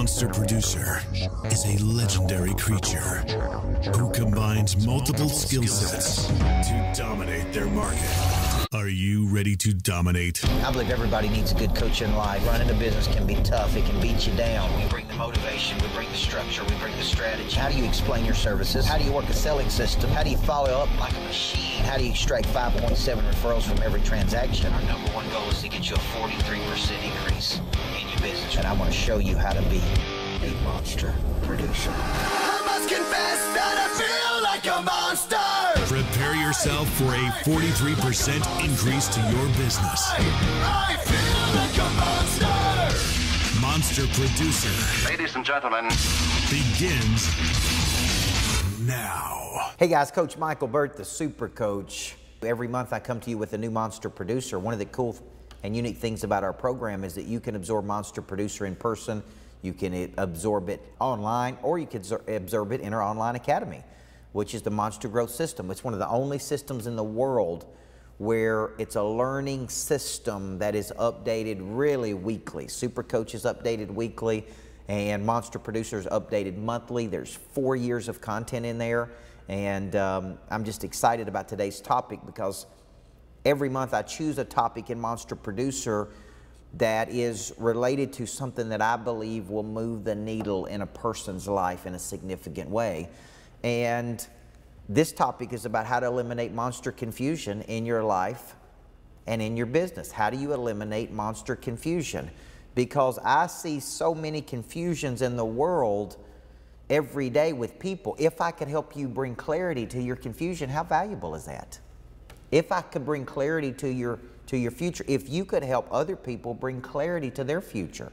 monster producer is a legendary creature who combines multiple skill sets to dominate their market. Are you ready to dominate? I believe everybody needs a good coach in life. Running a business can be tough. It can beat you down. We bring the motivation. We bring the structure. We bring the strategy. How do you explain your services? How do you work a selling system? How do you follow up like a machine? How do you extract 5.7 referrals from every transaction? Our number one goal is to get you a 43% increase in your business. And I want to show you how to be a monster producer. I must confess that I feel like a monster. Prepare yourself for a 43% increase to your business. I feel like a monster. Monster Producer. Ladies and gentlemen, Begins now. Hey guys, Coach Michael Burt, the Super Coach. Every month I come to you with a new Monster Producer. One of the cool and unique things about our program is that you can absorb Monster Producer in person, you can absorb it online, or you can absorb it in our online academy, which is the Monster Growth System. It's one of the only systems in the world where it's a learning system that is updated really weekly. Super Coach is updated weekly, and Monster Producer is updated monthly. There's 4 years of content in there, and I'm just excited about today's topic because every month I choose a topic in Monster Producer that is related to something that I believe will move the needle in a person's life in a significant way. And this topic is about how to eliminate monster confusion in your life and in your business. How do you eliminate monster confusion? Because I see so many confusions in the world every day with people. If I could help you bring clarity to your confusion, how valuable is that? If I could bring clarity to your future, if you could help other people bring clarity to their future,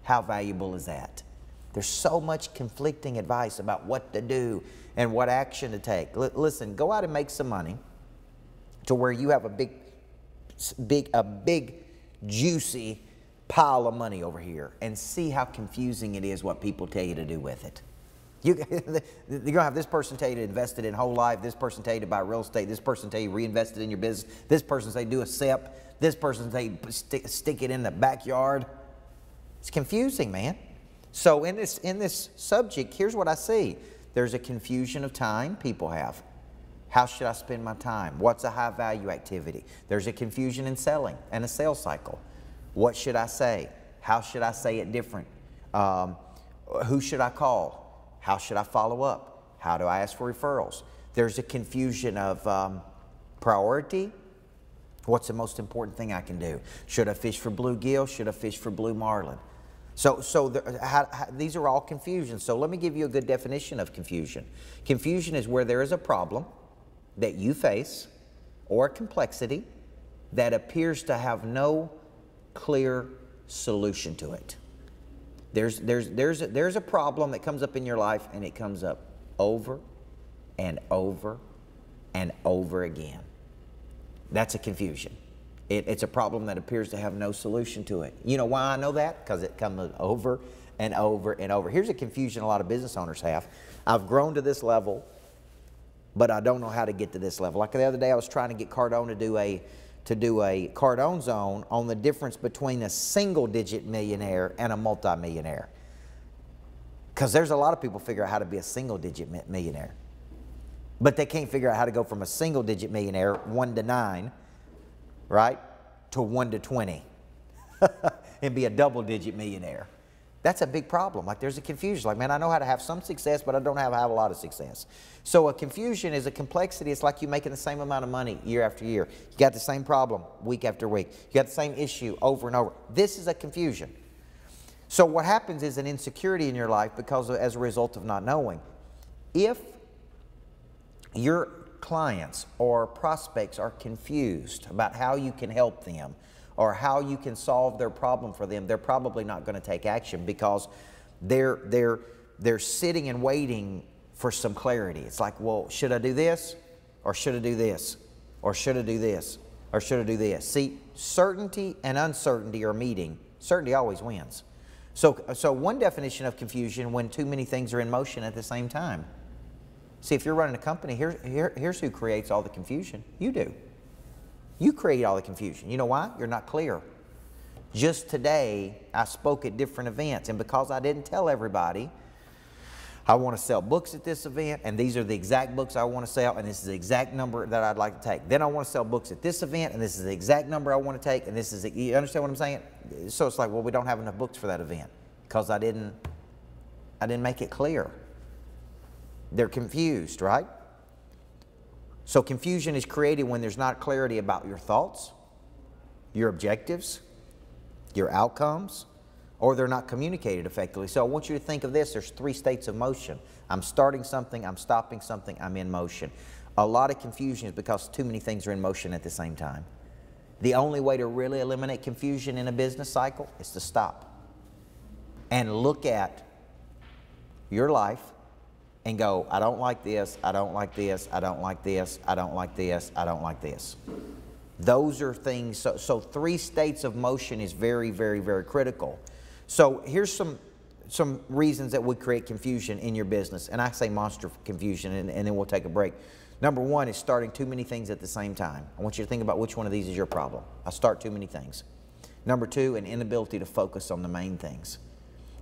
how valuable is that? There's so much conflicting advice about what to do and what action to take. Listen, go out and make some money to where you have a big, juicy pile of money over here, and see how confusing it is what people tell you to do with it. You're going to have this person tell you to invest it in whole life, this person tell you to buy real estate, this person tell you reinvest it in your business, this person say do a SEP, this person say stick it in the backyard. It's confusing, man. So in this subject, here's what I see. There's a confusion of time people have. How should I spend my time? What's a high value activity? There's a confusion in selling and a sales cycle. What should I say? How should I say it different? Who should I call? How should I follow up? How do I ask for referrals? There's a confusion of priority. What's the most important thing I can do? Should I fish for bluegill? Should I fish for blue marlin? These are all confusions. So let me give you a good definition of confusion. Confusion is where there is a problem that you face or a complexity that appears to have no clear solution to it. There's a problem that comes up in your life, and it comes up over and over and over again. That's a confusion. It's a problem that appears to have no solution to it. You know why I know that? Because it comes over and over and over. Here's a confusion a lot of business owners have. I've grown to this level, but I don't know how to get to this level. Like the other day, I was trying to get Cardone to do a Cardone zone on the difference between a single-digit millionaire and a multimillionaire. Because there's a lot of people figure out how to be a single-digit millionaire, but they can't figure out how to go from a single-digit millionaire, 1 to 9, right, to 1 to 20 and be a double-digit millionaire. That's a big problem. Like there's a confusion. Like, man, I know how to have some success, but I don't know how to have a lot of success. So a confusion is a complexity. It's like you making the same amount of money year after year. You got the same problem week after week. You got the same issue over and over. This is a confusion. So what happens is an insecurity in your life as a result of not knowing. If your clients or prospects are confused about how you can help them or how you can solve their problem for them, they're probably not going to take action because they're sitting and waiting for some clarity. It's like, well, should I do this? Or should I do this? Or should I do this? Or should I do this? See, certainty and uncertainty are meeting. Certainty always wins. So one definition of confusion when too many things are in motion at the same time. See, if you're running a company, here's who creates all the confusion. You do. You create all the confusion. You know why? You're not clear. Just today, I spoke at different events, and because I didn't tell everybody, I want to sell books at this event, and these are the exact books I want to sell, and this is the exact number that I'd like to take. Then I want to sell books at this event, and this is the exact number I want to take, and this is, you understand what I'm saying? So it's like, well, we don't have enough books for that event because I didn't make it clear. They're confused, right? So confusion is created when there's not clarity about your thoughts, your objectives, your outcomes, or they're not communicated effectively. So I want you to think of this. There's 3 states of motion. I'm starting something, I'm stopping something, I'm in motion. A lot of confusion is because too many things are in motion at the same time. The only way to really eliminate confusion in a business cycle is to stop and look at your life and go, I don't like this, I don't like this, I don't like this, I don't like this, I don't like this. Those are things, so 3 states of motion is very, very, very critical. So here's some reasons that would create confusion in your business. And I say monster confusion, and then we'll take a break. Number 1 is starting too many things at the same time. I want you to think about which one of these is your problem. I start too many things. Number 2, an inability to focus on the main things.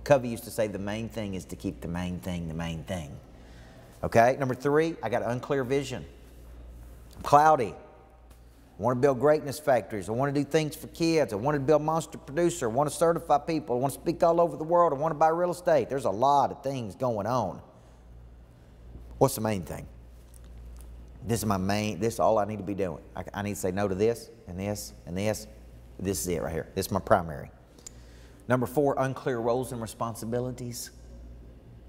Covey used to say the main thing is to keep the main thing the main thing. Okay? Number 3, I got unclear vision. I'm cloudy. I want to build greatness factories. I want to do things for kids. I want to build Monster Producer. I want to certify people. I want to speak all over the world. I want to buy real estate. There's a lot of things going on. What's the main thing? This is my main, this is all I need to be doing. I need to say no to this and this and this. This is it right here. This is my primary. Number 4, unclear roles and responsibilities.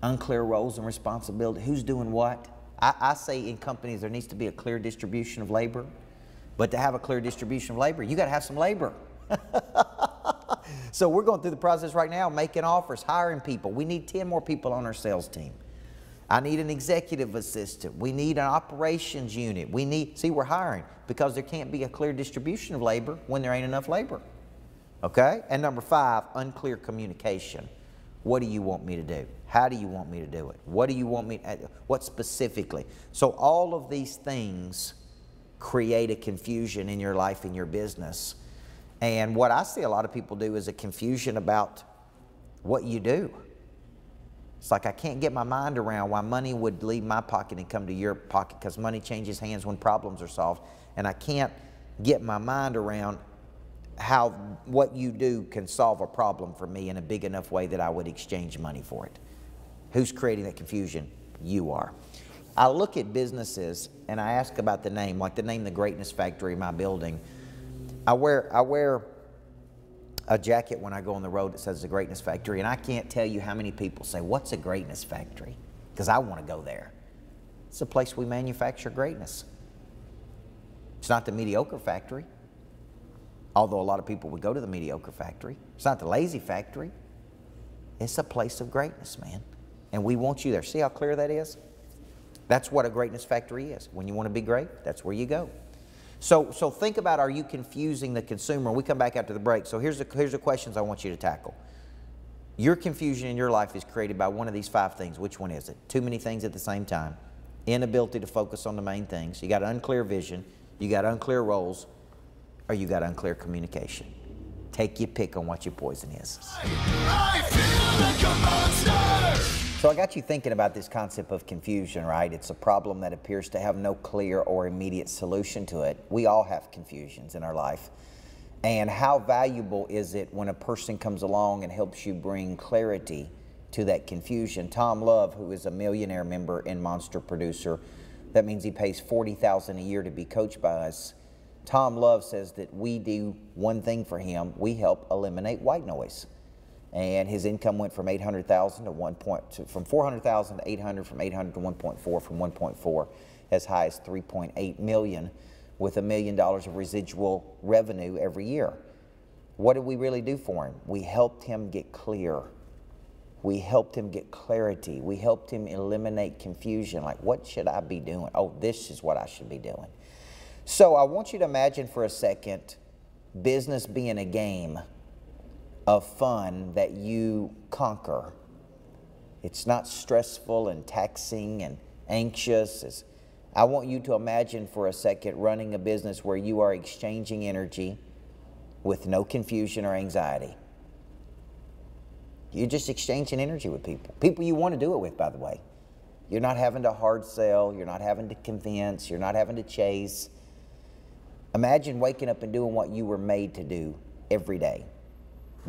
Unclear roles and responsibilities. Who's doing what? I say in companies there needs to be a clear distribution of labor. But to have a clear distribution of labor, you got to have some labor. So we're going through the process right now, making offers, hiring people. We need 10 more people on our sales team. I need an executive assistant. We need an operations unit. We need, see, we're hiring because there can't be a clear distribution of labor when there ain't enough labor. Okay? And number 5, unclear communication. What do you want me to do? How do you want me to do it? What do you want me to, what specifically? So all of these things create a confusion in your life, in your business. And what I see a lot of people do is a confusion about what you do. It's like I can't get my mind around why money would leave my pocket and come to your pocket, because money changes hands when problems are solved. And I can't get my mind around how what you do can solve a problem for me in a big enough way that I would exchange money for it. Who's creating that confusion? You are. I look at businesses and I ask about the name, like the name The Greatness Factory, my building. I wear a jacket when I go on the road that says The Greatness Factory, and I can't tell you how many people say, what's a greatness factory? Because I want to go there. It's a place we manufacture greatness. It's not the mediocre factory, although a lot of people would go to the mediocre factory. It's not the lazy factory. It's a place of greatness, man. And we want you there. See how clear that is? That's what a greatness factory is. When you want to be great, that's where you go. So think about, are you confusing the consumer? We come back after the break. So here's the questions I want you to tackle. Your confusion in your life is created by one of these 5 things. Which one is it? Too many things at the same time. Inability to focus on the main things. You got unclear vision. You got unclear roles. Or you got unclear communication. Take your pick on what your poison is. I feel like a monster. So I got you thinking about this concept of confusion, right? It's a problem that appears to have no clear or immediate solution to it. We all have confusions in our life. And how valuable is it when a person comes along and helps you bring clarity to that confusion? Tom Love, who is a millionaire member in Monster Producer, that means he pays $40,000 a year to be coached by us. Tom Love says that we do one thing for him. We help eliminate white noise. And his income went from $800,000 to from $400,000 to $800,000, from $800,000 to $1.4, from $1.4 as high as $3.8 million, with $1 million of residual revenue every year. What did we really do for him? We helped him get clear. We helped him get clarity. We helped him eliminate confusion. Like, what should I be doing? Oh, this is what I should be doing. So I want you to imagine for a second business being a game of fun that you conquer. It's not stressful and taxing and anxious. I want you to imagine for a second running a business where you are exchanging energy, with no confusion or anxiety. You're just exchanging energy with people. People you want to do it with, by the way. You're not having to hard sell. You're not having to convince. You're not having to chase. Imagine waking up and doing what you were made to do every day.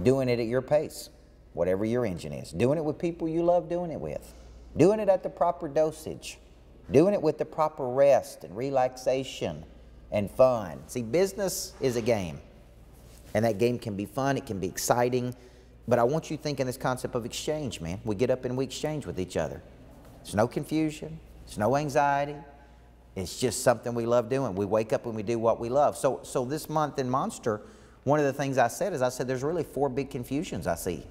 Doing it at your pace, whatever your engine is. Doing it with people you love doing it with. Doing it at the proper dosage. Doing it with the proper rest and relaxation and fun. See, business is a game. And that game can be fun. It can be exciting. But I want you to think in this concept of exchange, man. We get up and we exchange with each other. There's no confusion. There's no anxiety. It's just something we love doing. We wake up and we do what we love. So this month in Monster, one of the things I said is there's really 4 big confusions I see.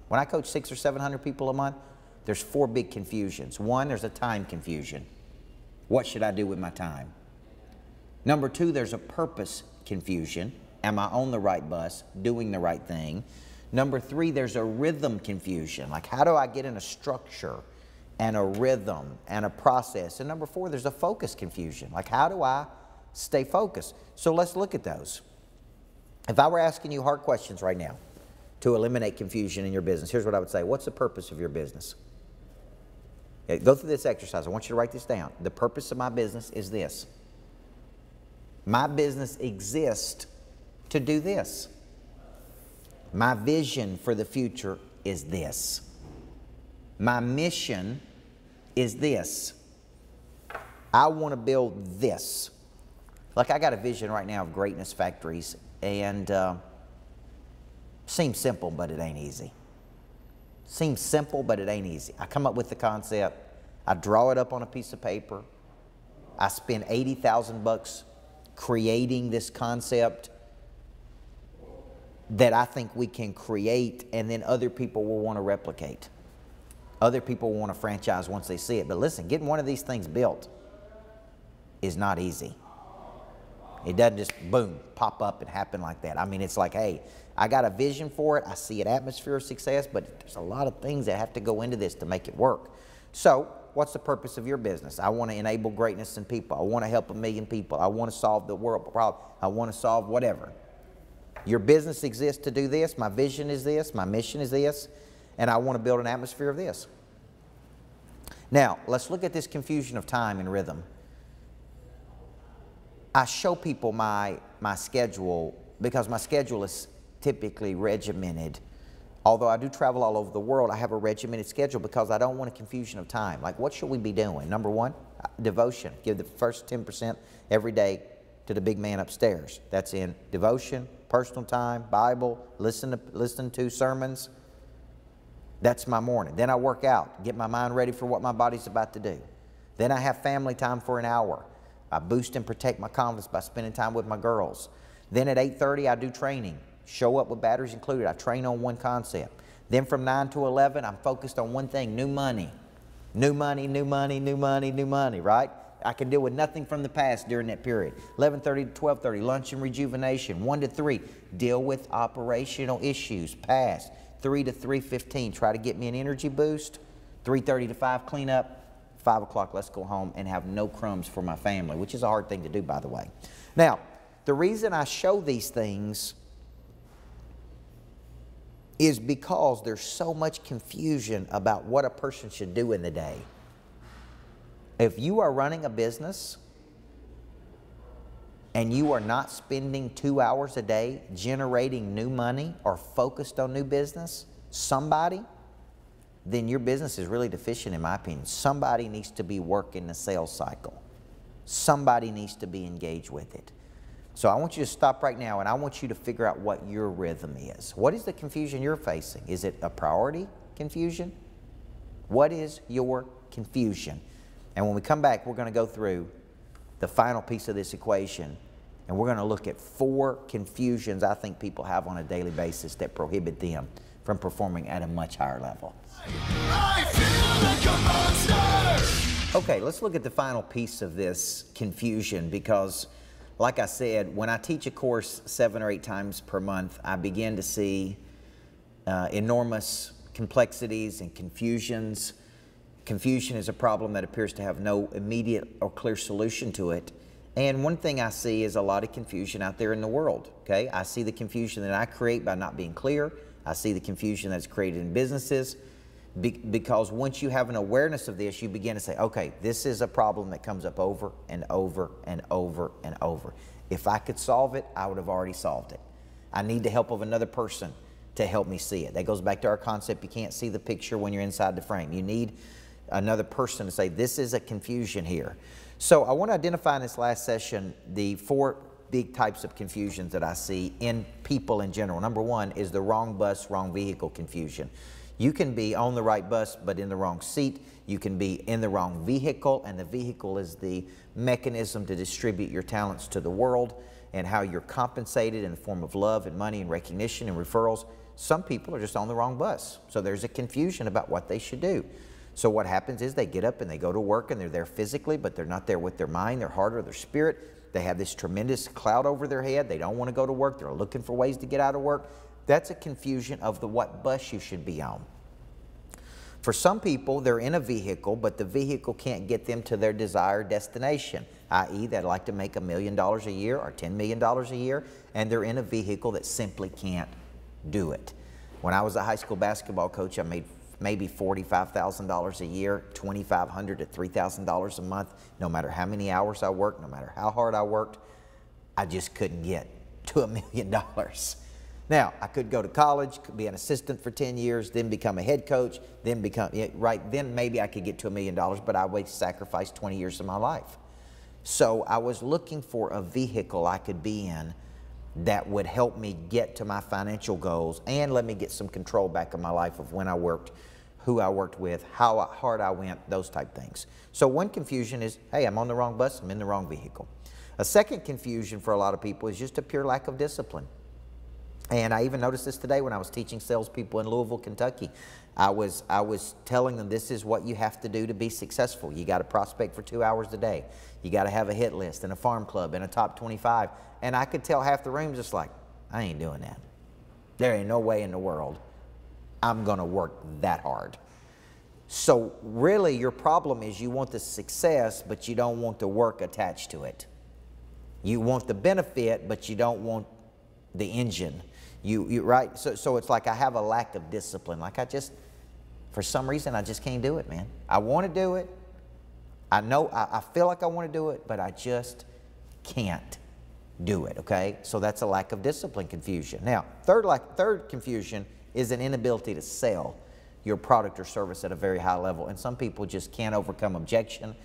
When I coach 600 or 700 people a month, there's 4 big confusions. 1, there's a time confusion. What should I do with my time? Number 2, there's a purpose confusion. Am I on the right bus, doing the right thing? Number 3, there's a rhythm confusion. Like, how do I get in a structure and a rhythm and a process? And number 4, there's a focus confusion. Like, how do I stay focused? So let's look at those. If I were asking you hard questions right now to eliminate confusion in your business, here's what I would say. What's the purpose of your business? Okay, go through this exercise. I want you to write this down. The purpose of my business is this. My business exists to do this. My vision for the future is this. My mission is this. I want to build this. Like, I got a vision right now of Greatness Factories, and seems simple, but it ain't easy. Seems simple, but it ain't easy. I come up with the concept. I draw it up on a piece of paper. I spend $80,000 creating this concept that I think we can create, and then other people will want to replicate. Other people will want to franchise once they see it. But listen, getting one of these things built is not easy. It doesn't just, boom, pop up and happen like that. I mean, it's like, hey, I got a vision for it. I see an atmosphere of success, but there's a lot of things that have to go into this to make it work. So, what's the purpose of your business? I want to enable greatness in people. I want to help 1 million people. I want to solve the world problem. I want to solve whatever. Your business exists to do this. My vision is this. My mission is this. And I want to build an atmosphere of this. Now, let's look at this confusion of time and rhythm. I show people my schedule because my schedule is typically regimented. Although I do travel all over the world, I have a regimented schedule because I don't want a confusion of time. Like, what should we be doing? Number 1, devotion. Give the first 10% every day to the big man upstairs. That's in devotion, personal time, Bible, listen to sermons. That's my morning. Then I work out, get my mind ready for what my body's about to do. Then I have family time for an hour. I boost and protect my confidence by spending time with my girls. Then at 8:30, I do training. Show up with batteries included. I train on one concept. Then from 9 to 11, I'm focused on one thing, new money. New money, new money, new money, new money, right? I can deal with nothing from the past during that period. 11:30 to 12:30, lunch and rejuvenation. 1 to 3, deal with operational issues, past. 3 to 3:15, try to get me an energy boost. 3:30 to 5, clean up. 5 o'clock, let's go home and have no crumbs for my family, which is a hard thing to do, by the way. Now, the reason I show these things is because there's so much confusion about what a person should do in the day. If you are running a business and you are not spending 2 hours a day generating new money or focused on new business, then your business is really deficient, in my opinion. Somebody needs to be working the sales cycle. Somebody needs to be engaged with it. So I want you to stop right now, and I want you to figure out what your rhythm is. What is the confusion you're facing? Is it a priority confusion? What is your confusion? And when we come back, we're going to go through the final piece of this equation, and we're going to look at 4 confusions I think people have on a daily basis that prohibit them from performing at a much higher level. I feel like a monster. Okay, let's look at the final piece of this confusion because, like I said, when I teach a course 7 or 8 times per month, I begin to see enormous complexities and confusions. Confusion is a problem that appears to have no immediate or clear solution to it. And one thing I see is a lot of confusion out there in the world, okay? I see the confusion that I create by not being clear. I see the confusion that's created in businesses because once you have an awareness of this, you begin to say, okay, this is a problem that comes up over and over and over and over. If I could solve it, I would have already solved it. I need the help of another person to help me see it. That goes back to our concept, you can't see the picture when you're inside the frame. You need another person to say, this is a confusion here. So I want to identify in this last session the 4 big types of confusions that I see in people in general. Number 1 is the wrong bus, wrong vehicle confusion. You can be on the right bus but in the wrong seat. You can be in the wrong vehicle, and the vehicle is the mechanism to distribute your talents to the world and how you're compensated in the form of love and money and recognition and referrals. Some people are just on the wrong bus, so there's a confusion about what they should do. So what happens is they get up and they go to work and they're there physically, but they're not there with their mind, their heart, or their spirit. They have this tremendous cloud over their head. They don't want to go to work. They're looking for ways to get out of work. That's a confusion of what bus you should be on. For some people, they're in a vehicle, but the vehicle can't get them to their desired destination, i.e. they'd like to make $1 million a year or $10 million a year, and they're in a vehicle that simply can't do it. When I was a high school basketball coach, I made maybe $45,000 a year, $2,500 to $3,000 a month. No matter how many hours I worked, no matter how hard I worked, I just couldn't get to $1 million. Now, I could go to college, could be an assistant for 10 years, then become a head coach, then become, then maybe I could get to $1 million, but I would sacrifice 20 years of my life. So I was looking for a vehicle I could be in that would help me get to my financial goals and let me get some control back in my life of when I worked, who I worked with, how hard I went, those type things. So one confusion is, hey, I'm on the wrong bus, I'm in the wrong vehicle. A second confusion for a lot of people is just a pure lack of discipline. And I even noticed this today when I was teaching salespeople in Louisville, Kentucky. I was telling them this is what you have to do to be successful. You got to prospect for 2 hours a day. You got to have a hit list and a farm club and a top 25. And I could tell half the room just like, I ain't doing that. There ain't no way in the world I'm going to work that hard. So really your problem is you want the success, but you don't want the work attached to it. You want the benefit, but you don't want the engine. Right? So it's like I have a lack of discipline. Like for some reason, I just can't do it, man. I want to do it. I know, I feel like I want to do it, but I just can't do it, okay? So that's a lack of discipline confusion. Now, third confusion is an inability to sell your product or service at a very high level. And some people just can't overcome objection.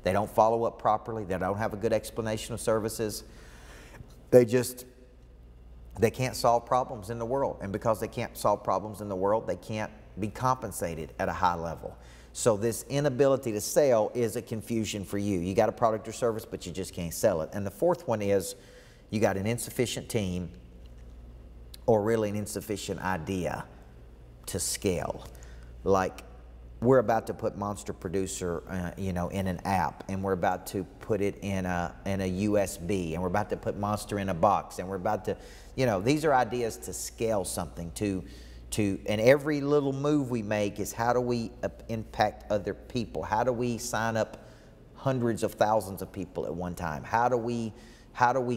They don't follow up properly. They don't have a good explanation of services. They can't solve problems in the world. And because they can't solve problems in the world, they can't be compensated at a high level. So this inability to sell is a confusion for you. You got a product or service, but you just can't sell it. And the fourth one is you got an insufficient team or really an insufficient idea to scale. Like we're about to put Monster Producer, in an app, and we're about to put it in a USB, and we're about to put Monster in a box, and we're about to, these are ideas to scale something, and every little move we make is how do we impact other people? How do we sign up hundreds of thousands of people at one time? How do we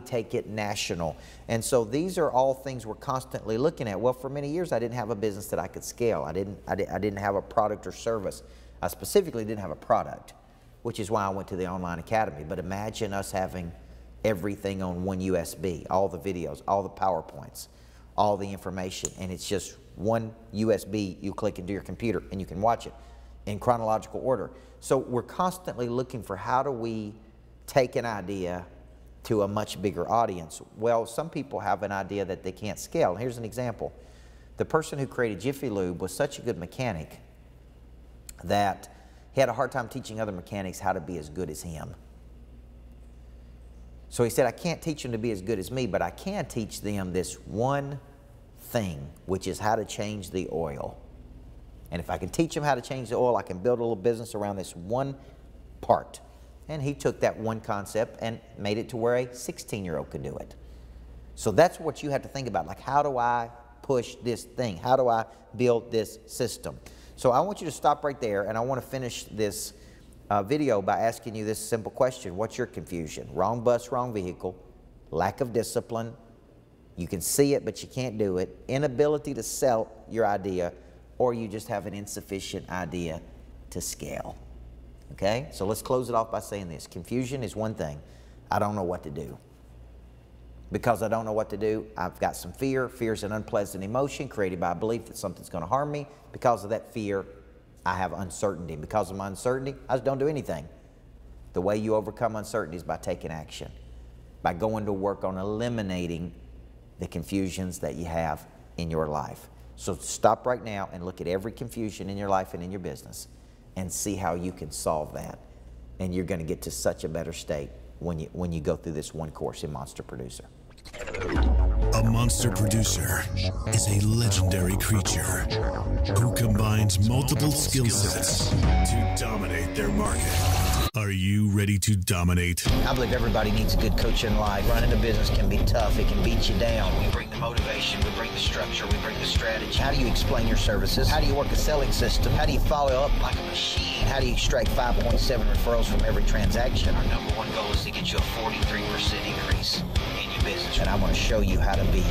take it national? And so these are all things we're constantly looking at. Well, for many years, I didn't have a business that I could scale. I didn't have a product or service. I specifically didn't have a product, which is why I went to the online academy. But imagine us having everything on one USB, all the videos, all the PowerPoints, all the information, and it's just one USB you click into your computer and you can watch it in chronological order. So we're constantly looking for how do we take an idea to a much bigger audience. Well, some people have an idea that they can't scale. Here's an example. The person who created Jiffy Lube was such a good mechanic that he had a hard time teaching other mechanics how to be as good as him. So he said, I can't teach them to be as good as me, but I can teach them this one thing, which is how to change the oil. And if I can teach them how to change the oil, I can build a little business around this one part. And he took that one concept and made it to where a 16-year-old could do it. So that's what you have to think about. Like, how do I push this thing? How do I build this system? So I want you to stop right there, and I want to finish this video by asking you this simple question. What's your confusion? Wrong bus, wrong vehicle, lack of discipline, you can see it but you can't do it, inability to sell your idea, or you just have an insufficient idea to scale. Okay? So let's close it off by saying this. Confusion is one thing. I don't know what to do. Because I don't know what to do, I've got some fear. Fear is an unpleasant emotion created by a belief that something's going to harm me. Because of that fear, I have uncertainty. Because of my uncertainty, I just don't do anything. The way you overcome uncertainty is by taking action, by going to work on eliminating the confusions that you have in your life. So stop right now and look at every confusion in your life and in your business and see how you can solve that. And you're going to get to such a better state when you go through this one course in Monster Producer. A monster producer is a legendary creature who combines multiple skill sets to dominate their market. Are you ready to dominate? I believe everybody needs a good coach in life. Running a business can be tough. It can beat you down. We bring the motivation. We bring the structure. We bring the strategy. How do you explain your services? How do you work a selling system? How do you follow up like a machine? How do you extract 5.7 referrals from every transaction? Our number one goal is to get you a 43% increase in your business. And I'm going to show you how to be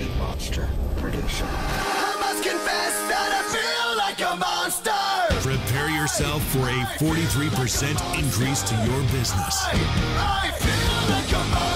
a monster producer. I must confess that I feel like a monster. Prepare yourself for a 43% increase to your business. I feel like a monster.